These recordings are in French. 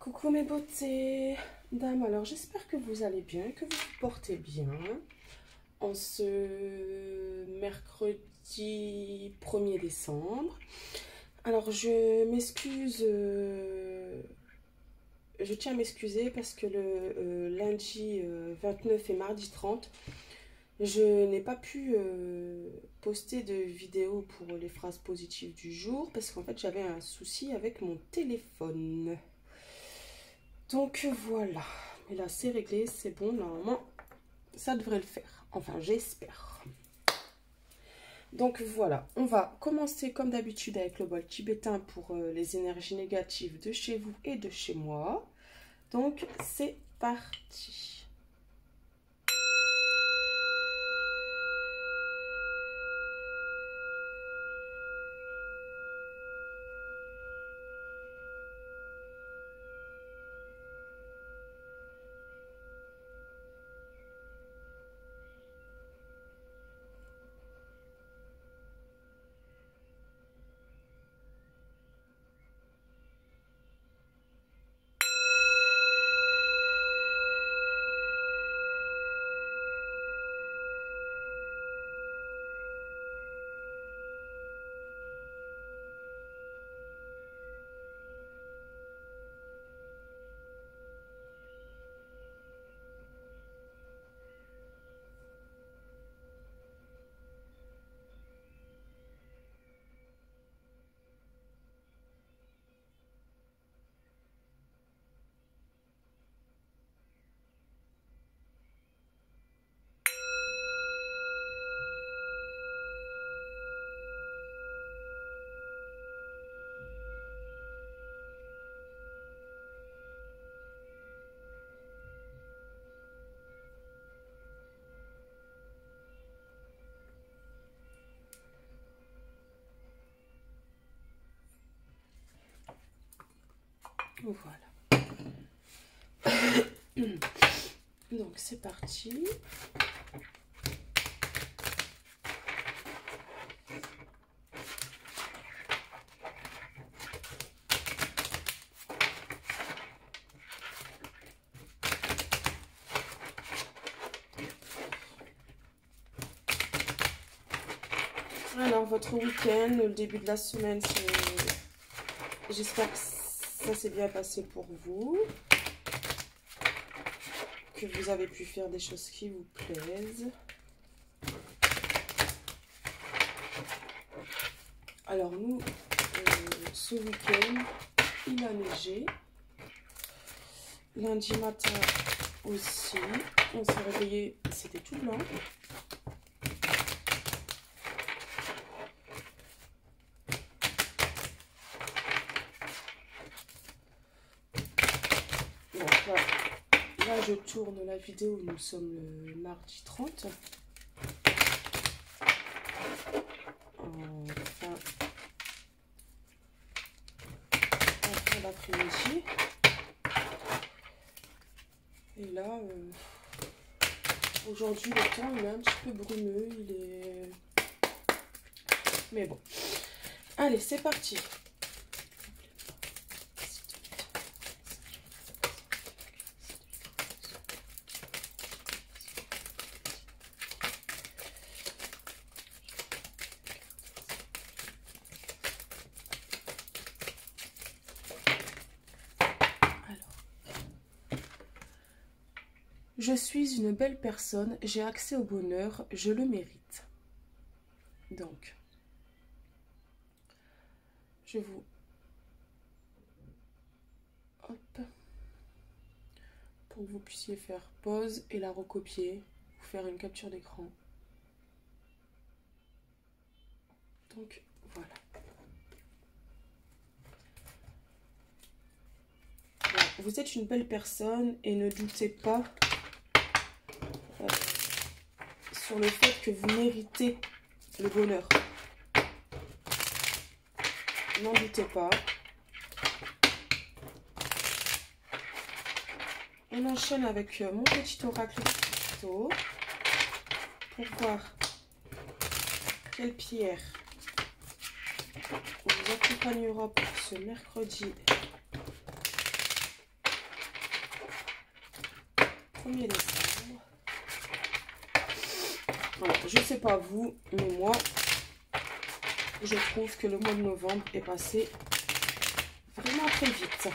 Coucou mes beautés dames, alors j'espère que vous allez bien, que vous vous portez bien en ce mercredi 1er décembre. Alors je m'excuse, je tiens à m'excuser parce que le lundi 29 et mardi 30, je n'ai pas pu poster de vidéo pour les phrases positives du jour parce qu'en fait j'avais un souci avec mon téléphone. Donc voilà, mais là c'est réglé, c'est bon, normalement ça devrait le faire, enfin j'espère. Donc voilà, on va commencer comme d'habitude avec le bol tibétain pour les énergies négatives de chez vous et de chez moi. Donc c'est parti. Voilà. Donc c'est parti. Alors votre week-end, le début de la semaine, j'espère que ça s'est bien passé pour vous, que vous avez pu faire des choses qui vous plaisent. Alors nous, ce week-end, il a neigé. Lundi matin aussi, on s'est réveillé, c'était tout blanc. Là, je tourne la vidéo, nous sommes le mardi 30. En fin d'après-midi. Et là, aujourd'hui, le temps il est un petit peu brumeux. Il est... Mais bon. Allez, c'est parti. Je suis une belle personne, j'ai accès au bonheur, je le mérite. Donc, je vous... Hop. Pour que vous puissiez faire pause et la recopier, ou faire une capture d'écran. Donc, voilà. Voilà. Vous êtes une belle personne et ne doutez pas sur le fait que vous méritez le bonheur. N'en doutez pas. On enchaîne avec mon petit oracle cristaux pour voir quelle pierre vous accompagnera pour ce mercredi 1er décembre. Voilà, je sais pas vous, mais moi, je trouve que le mois de novembre est passé vraiment très vite.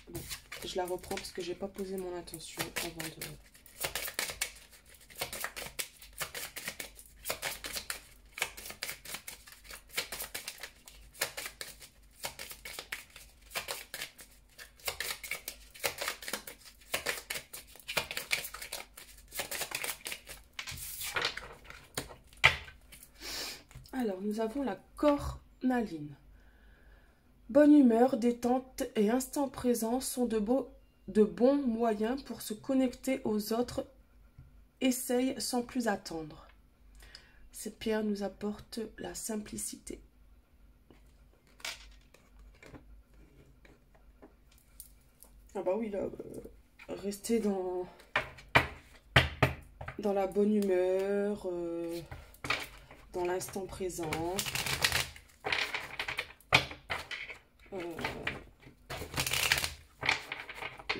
Bon, je la reprends parce que j'ai pas posé mon intention avant de... Alors, nous avons la cornaline. Bonne humeur, détente et instant présent sont de bons moyens pour se connecter aux autres. Essaye sans plus attendre. Cette pierre nous apporte la simplicité. Ah bah oui, là, rester dans la bonne humeur, dans l'instant présent.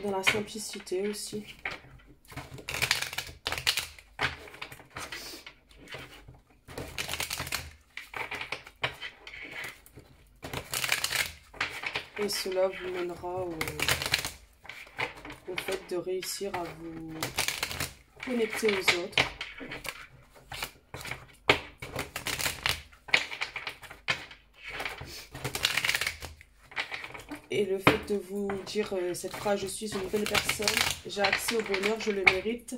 Dans la simplicité aussi. Et cela vous mènera au fait de réussir à vous connecter aux autres. Et le fait de vous dire cette phrase, je suis une belle personne, j'ai accès au bonheur, je le mérite,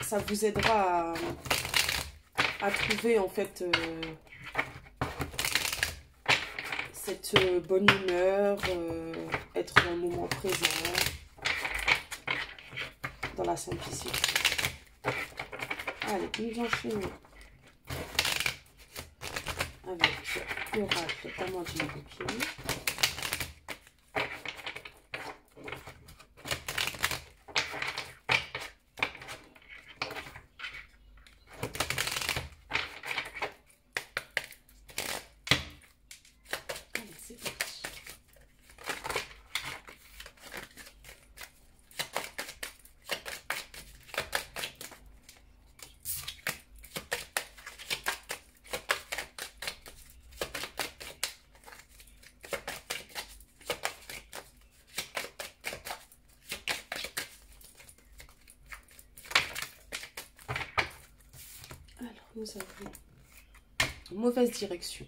ça vous aidera à trouver en fait cette bonne humeur, être dans le moment présent, dans la simplicité. Allez, nous enchaînons avec l'oracle d'Amandine Goupil. Nous avons mauvaise direction.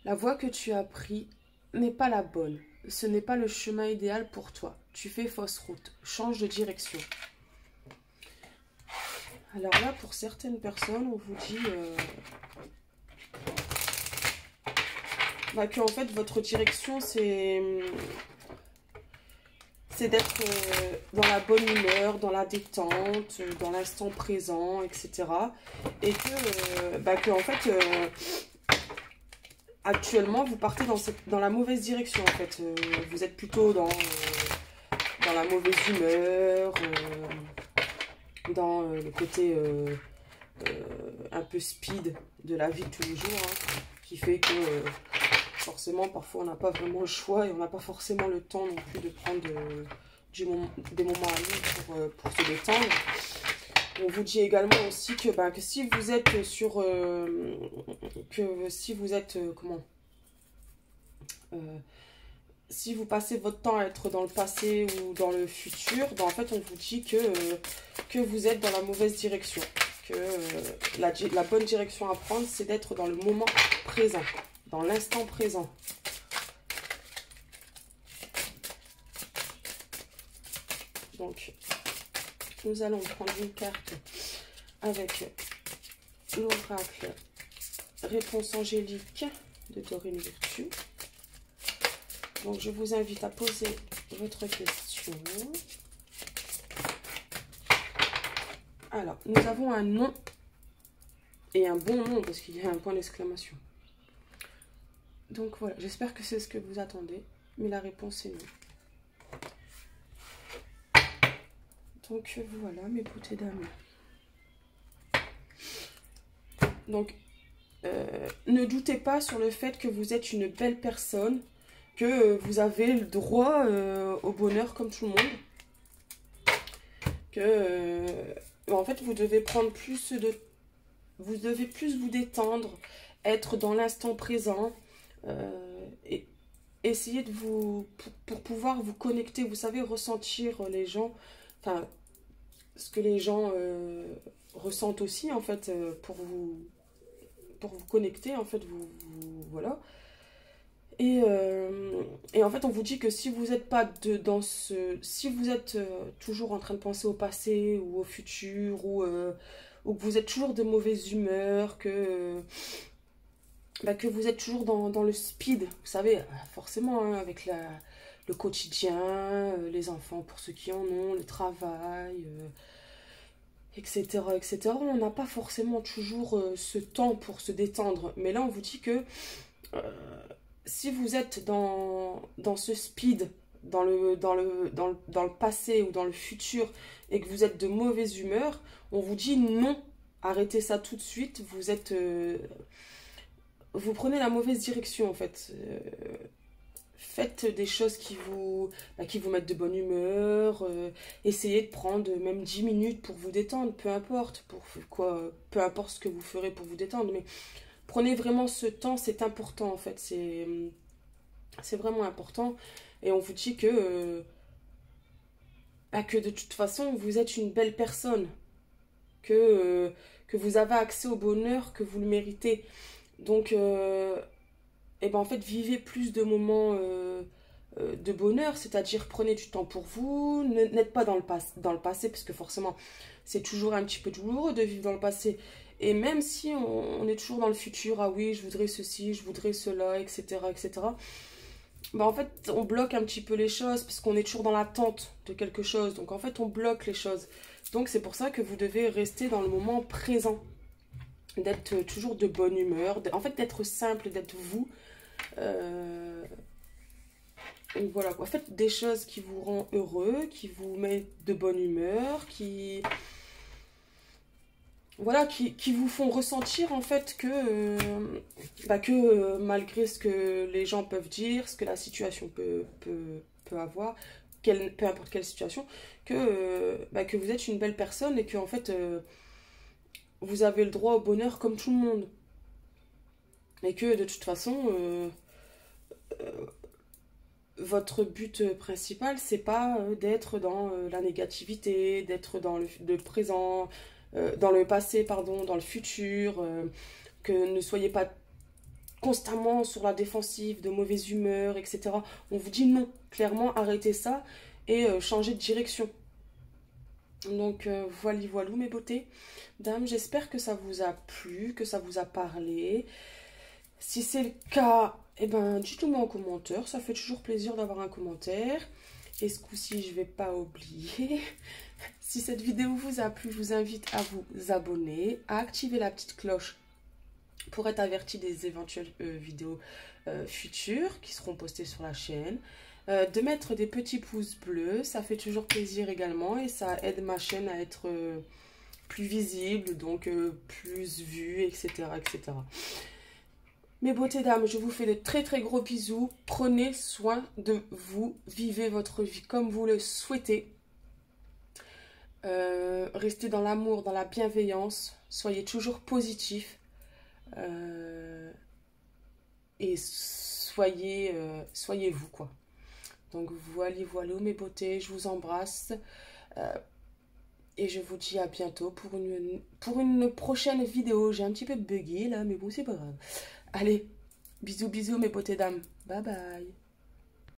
La voie que tu as prise n'est pas la bonne. Ce n'est pas le chemin idéal pour toi. Tu fais fausse route. Change de direction. Alors là, pour certaines personnes, on vous dit que en fait, votre direction, c'est d'être dans la bonne humeur, dans la détente, dans l'instant présent, etc. Et que en fait, actuellement, vous partez dans la mauvaise direction. En fait, vous êtes plutôt dans la mauvaise humeur, dans le côté un peu speed de la vie de tous les jours, hein, qui fait que forcément, parfois, on n'a pas vraiment le choix et on n'a pas forcément le temps non plus de prendre des moments à nous pour se détendre. On vous dit également aussi que si vous êtes sur... si vous passez votre temps à être dans le passé ou dans le futur, en fait, on vous dit que vous êtes dans la mauvaise direction. Que la bonne direction à prendre, c'est d'être dans le moment présent, dans l'instant présent. Donc, nous allons prendre une carte avec l'oracle Réponse angélique de Dorine Virtue. Donc, je vous invite à poser votre question. Alors, nous avons un nom et un bon nom parce qu'il y a un point d'exclamation. Donc, voilà, j'espère que c'est ce que vous attendez, mais la réponse est non. Donc, voilà, mes beautés d'amour. Donc, ne doutez pas sur le fait que vous êtes une belle personne, que vous avez le droit au bonheur comme tout le monde. Que en fait vous devez prendre plus de... Vous devez plus vous détendre, être dans l'instant présent et essayer de vous... Pour pouvoir vous connecter, vous savez, ressentir les gens, enfin, ce que les gens ressentent aussi, en fait, pour vous connecter, en fait, voilà. Et en fait, on vous dit que si vous n'êtes pas dans ce... Si vous êtes toujours en train de penser au passé ou au futur, ou que vous êtes toujours de mauvaise humeur, que vous êtes toujours dans le speed, vous savez, forcément, hein, avec le quotidien, les enfants pour ceux qui en ont, le travail, etc., etc. On n'a pas forcément toujours ce temps pour se détendre. Mais là, on vous dit que si vous êtes dans ce speed, dans le passé ou dans le futur, et que vous êtes de mauvaise humeur, on vous dit non, arrêtez ça tout de suite, vous prenez la mauvaise direction en fait. Faites des choses qui vous mettent de bonne humeur, essayez de prendre même 10 minutes pour vous détendre, peu importe, peu importe ce que vous ferez pour vous détendre, mais prenez vraiment ce temps, c'est important en fait, c'est vraiment important. Et on vous dit que de toute façon, vous êtes une belle personne, que vous avez accès au bonheur, que vous le méritez. Donc, et ben en fait, vivez plus de moments de bonheur, c'est-à-dire prenez du temps pour vous, n'êtes pas dans le passé, parce que forcément, c'est toujours un petit peu douloureux de vivre dans le passé. Et même si on est toujours dans le futur, ah oui, je voudrais ceci, je voudrais cela, etc., etc., bah en fait, on bloque un petit peu les choses parce qu'on est toujours dans l'attente de quelque chose. Donc en fait, on bloque les choses. Donc c'est pour ça que vous devez rester dans le moment présent. D'être toujours de bonne humeur. En fait, d'être simple, d'être vous. Voilà quoi. Faites des choses qui vous rendent heureux, qui vous mettent de bonne humeur, voilà, qui vous font ressentir en fait que malgré ce que les gens peuvent dire, ce que la situation peut avoir, peu importe quelle situation, que vous êtes une belle personne et que en fait vous avez le droit au bonheur comme tout le monde. Et que de toute façon, votre but principal, c'est pas d'être dans la négativité, d'être dans le présent, dans le passé, pardon, dans le futur, que ne soyez pas constamment sur la défensive, de mauvaise humeur, etc. On vous dit non, clairement, arrêtez ça et changez de direction. Donc voilà mes beautés. Dames, j'espère que ça vous a plu, que ça vous a parlé. Si c'est le cas, eh ben, dites-le moi en commentaire. Ça fait toujours plaisir d'avoir un commentaire. Et ce coup-ci, je ne vais pas oublier. Si cette vidéo vous a plu, je vous invite à vous abonner, à activer la petite cloche pour être averti des éventuelles vidéos futures qui seront postées sur la chaîne. De mettre des petits pouces bleus, ça fait toujours plaisir également et ça aide ma chaîne à être plus visible, donc plus vue, etc., etc. Mes beautés dames, je vous fais de très très gros bisous. Prenez soin de vous, vivez votre vie comme vous le souhaitez. Restez dans l'amour, dans la bienveillance, soyez toujours positif et soyez vous quoi. Donc voilà mes beautés, je vous embrasse et je vous dis à bientôt pour une prochaine vidéo. J'ai un petit peu bugué là, mais bon c'est pas grave. Allez, bisous bisous mes beautés dames, bye bye.